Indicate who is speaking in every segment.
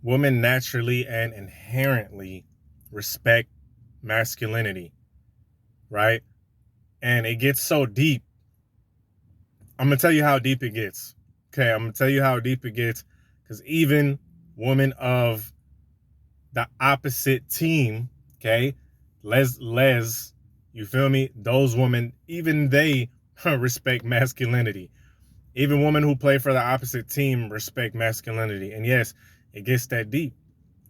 Speaker 1: women naturally and inherently respect masculinity, right? And it gets so deep. I'm going to tell you how deep it gets. Okay, I'm going to tell you how deep it gets because even women of the opposite team, okay, les, you feel me? Those women, even they respect masculinity. Even women who play for the opposite team respect masculinity. And yes, it gets that deep,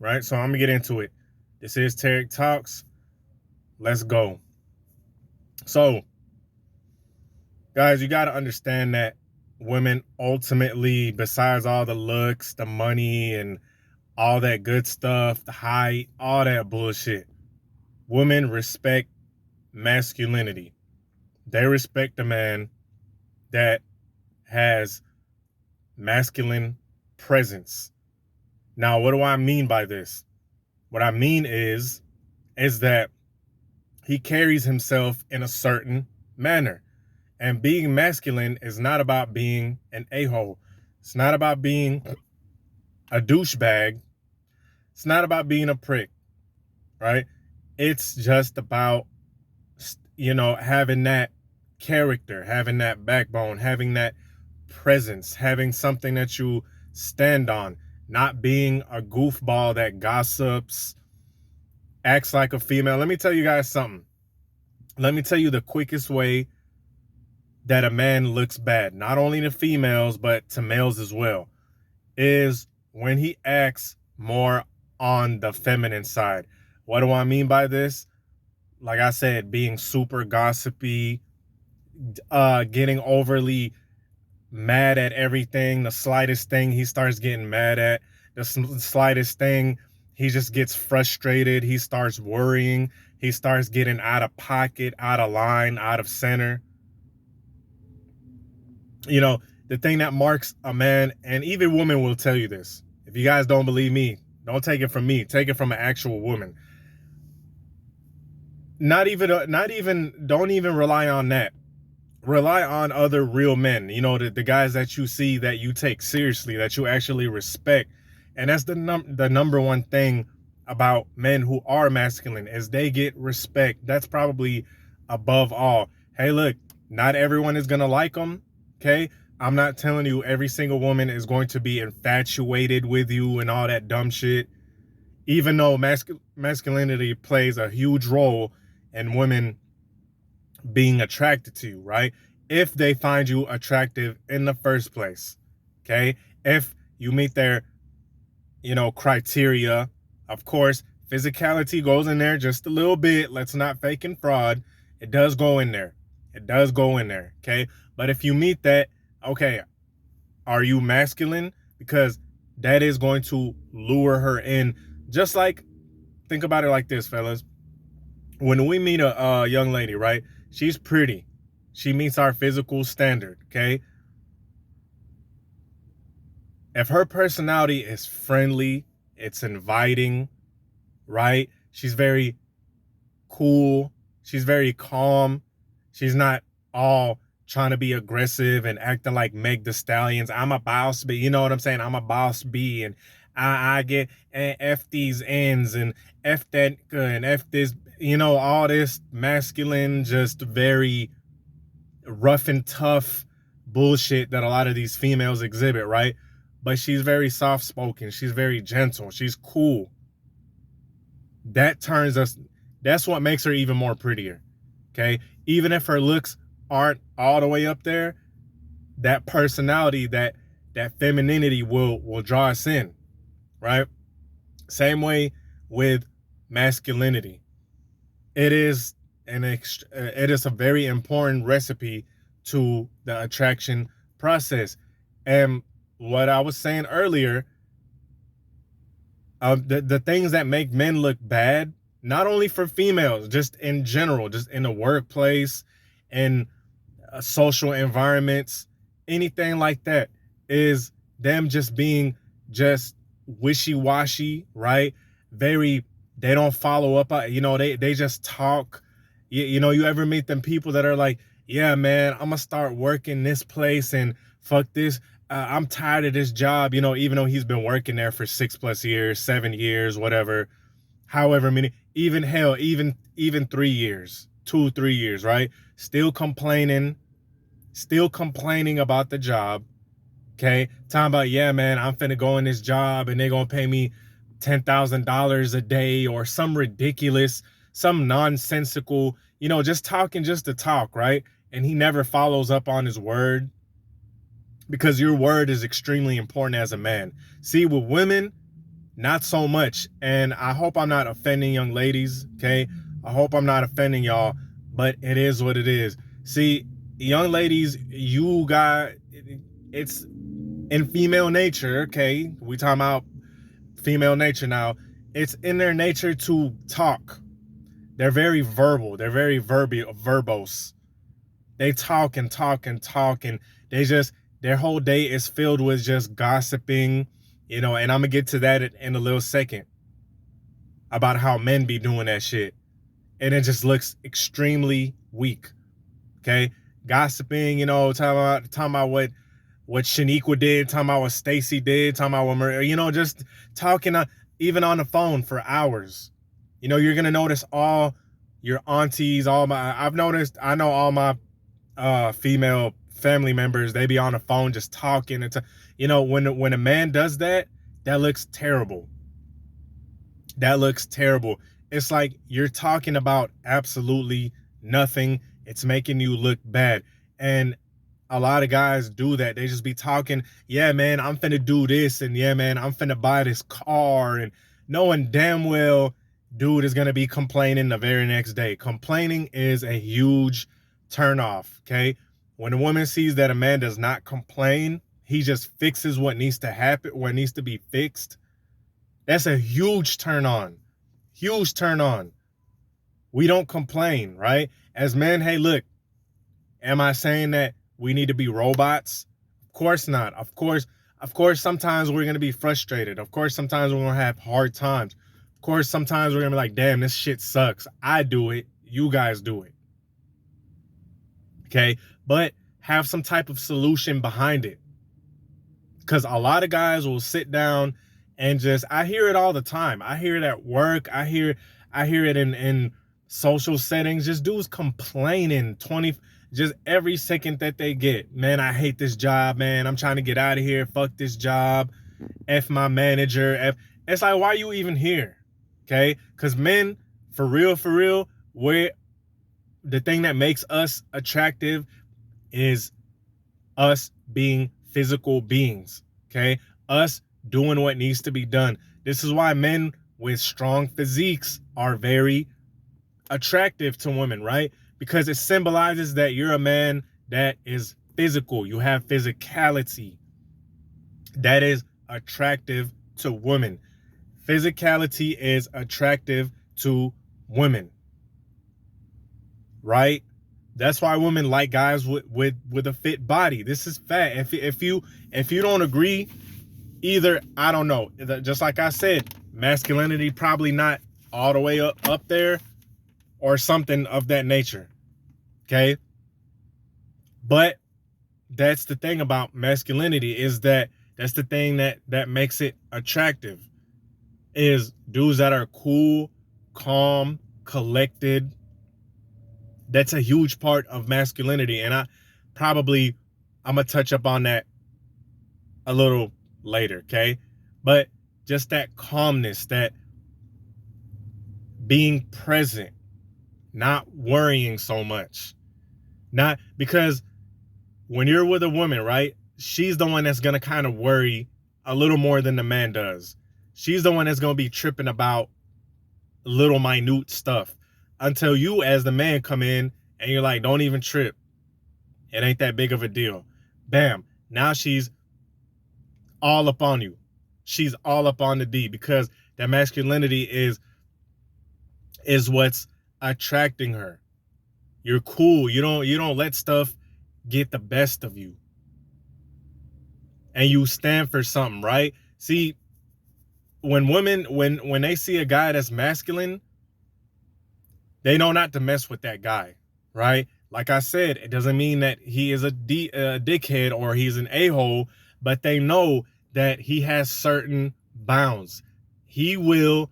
Speaker 1: right? So I'm going to get into it. This is Tarik Talks. Let's go. So, guys, you got to understand that women ultimately, besides all the looks, the money, and all that good stuff, the height, all that bullshit, women respect masculinity. They respect a man that has masculine presence. Now, what do I mean by this? What I mean is that he carries himself in a certain manner. And being masculine is not about being an a-hole. It's not about being a douchebag. It's not about being a prick, right? It's just about, having that character, having that backbone, having that presence, having something that you stand on, not being a goofball that gossips, acts like a female. Let me tell you guys something. Let me tell you the quickest way that a man looks bad, not only to females, but to males as well, is when he acts more on the feminine side. What do I mean by this? Like I said, being super gossipy, getting overly mad at everything. The slightest thing he starts getting mad at. The slightest thing he just gets frustrated. He starts worrying. He starts getting out of pocket, out of line, out of center. The thing that marks a man, and even women will tell you this. If you guys don't believe me, don't take it from me. Take it from an actual woman. Don't even rely on that. Rely on other real men, the guys that you see that you take seriously, that you actually respect. And that's the number one thing about men who are masculine, is they get respect. That's probably above all. Hey, look, not everyone is going to like them, okay? I'm not telling you every single woman is going to be infatuated with you and all that dumb shit, even though masculinity plays a huge role in women being attracted to you, right? If they find you attractive in the first place, okay? If you meet their, criteria. Of course, physicality goes in there just a little bit. Let's not fake and fraud. It does go in there. It does go in there, okay? But if you meet that, okay, are you masculine? Because that is going to lure her in. Just like, think about it like this, fellas. When we meet a young lady, right? She's pretty. She meets our physical standard, okay? If her personality is friendly, it's inviting, right? She's very cool. She's very calm. She's not all trying to be aggressive and acting like Meg the Stallions. I'm a boss B. You know what I'm saying? I'm a boss B, and I get F these ends and F that and F this, all this masculine, just very rough and tough bullshit that a lot of these females exhibit, right? But she's very soft-spoken. She's very gentle. She's cool. That's what makes her even more prettier, okay? Even if her looks aren't all the way up there, that personality, that femininity will draw us in, right? Same way with masculinity. It is a very important recipe to the attraction process. And what I was saying earlier, the things that make men look bad, not only for females, just in general, just in the workplace, in social environments, anything like that, is them just being just wishy-washy, right? They don't follow up. They just talk. You ever meet them people that are like, yeah, man, I'm gonna start working this place and fuck this. I'm tired of this job, even though he's been working there for 6+ years, 7 years, whatever, however many, even hell, even 3 years, 2, 3 years, right? Still complaining about the job. Okay, talking about, yeah, man, I'm finna go in this job and they're gonna pay me $10,000 a day or some ridiculous, some nonsensical, just talking just to talk, right? And he never follows up on his word, because your word is extremely important as a man. See, with women, not so much. And I hope I'm not offending young ladies, okay? I hope I'm not offending y'all, but it is what it is. See, young ladies, you got, it's in female nature, okay? We talking about female nature now. It's in their nature to talk. They're very verbal. They're very verbose. They talk and talk and talk, and their whole day is filled with just gossiping, and I'm gonna get to that in a little second about how men be doing that shit. And it just looks extremely weak. Okay? Gossiping, talking about what Shaniqua did, talking about what Stacy did, talking about what Maria, just talking even on the phone for hours. You're gonna notice all your aunties, I know all my female family members, they be on the phone just talking. When a man does that, that looks terrible. That looks terrible. It's like you're talking about absolutely nothing. It's making you look bad. And a lot of guys do that. They just be talking, yeah, man, I'm finna do this, and yeah, man, I'm finna buy this car, and knowing damn well dude is gonna be complaining the very next day. Complaining is a huge turnoff, okay? When a woman sees that a man does not complain, he just fixes what needs to happen, what needs to be fixed. That's a huge turn on. Huge turn on. We don't complain, right? As men, hey, look, am I saying that we need to be robots? Of course not. Of course, sometimes we're going to be frustrated. Of course, sometimes we're going to have hard times. Of course, sometimes we're going to be like, damn, this shit sucks. I do it. You guys do it. Okay? But have some type of solution behind it. Because a lot of guys will sit down and I hear it all the time. I hear it at work. I hear it in social settings. Just dudes complaining just every second that they get. Man, I hate this job, man. I'm trying to get out of here. Fuck this job. F my manager. It's like, why are you even here? Okay? Because men, for real, the thing that makes us attractive is us being physical beings. Okay? Us doing what needs to be done. This is why men with strong physiques are very attractive to women, right? Because it symbolizes that you're a man that is physical. You have physicality. That is attractive to women. Physicality is attractive to women, right? That's why women like guys with a fit body. This is fat. If you don't agree, either, I don't know, just like I said, masculinity probably not all the way up there, or something of that nature. Okay? But that's the thing about masculinity, is that's the thing that makes it attractive, is dudes that are cool, calm, collected. That's a huge part of masculinity. And I'm gonna touch up on that a little later, okay? But just that calmness, that being present, not worrying so much. Not because when you're with a woman, right, she's the one that's going to kind of worry a little more than the man does. She's the one that's going to be tripping about little minute stuff, until you as the man come in and you're like, don't even trip. It ain't that big of a deal. Bam. Now she's all up on you. She's all up on the D, because that masculinity is what's attracting her. You're cool. You don't let stuff get the best of you. And you stand for something, right? See, when women, when they see a guy that's masculine, they know not to mess with that guy, right? Like I said, it doesn't mean that he is a dickhead or he's an a-hole, but they know that he has certain bounds. He will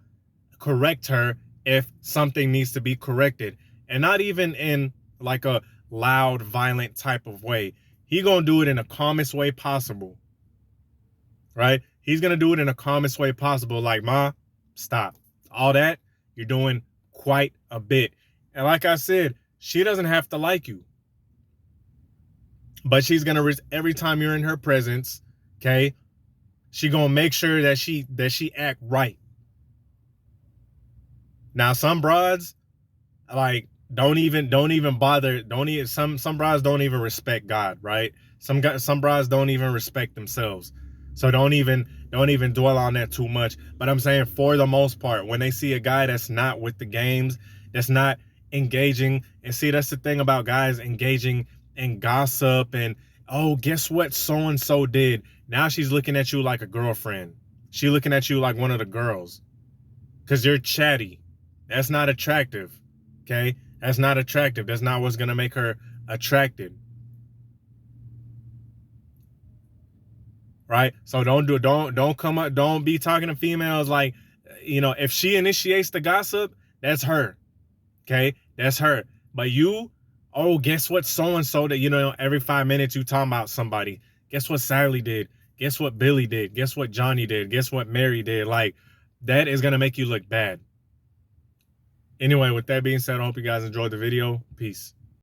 Speaker 1: correct her if something needs to be corrected, and not even in like a loud, violent type of way. He gonna do it in the calmest way possible, right? He's gonna do it in the calmest way possible. Like, Ma, stop. All that, you're doing quite a bit. And like I said, she doesn't have to like you, but she's gonna every time you're in her presence, okay, she gonna make sure that she act right. Now, some broads, like, don't even bother. Don't even some brides don't even respect God, right? Some brides don't even respect themselves. So don't even dwell on that too much. But I'm saying, for the most part, when they see a guy that's not with the games, that's not engaging, and see, that's the thing about guys engaging in gossip and, oh, guess what so and so did. Now she's looking at you like a girlfriend. She looking at you like one of the girls because you're chatty. That's not attractive. Okay, that's not attractive. That's not what's gonna make her attracted, right? So don't come up. Don't be talking to females like, if she initiates the gossip, that's her. Okay, that's her. But you, oh, guess what so and so, that every 5 minutes you talking about somebody. Guess what Sally did? Guess what Billy did? Guess what Johnny did? Guess what Mary did? Like, that is gonna make you look bad. Anyway, with that being said, I hope you guys enjoyed the video. Peace.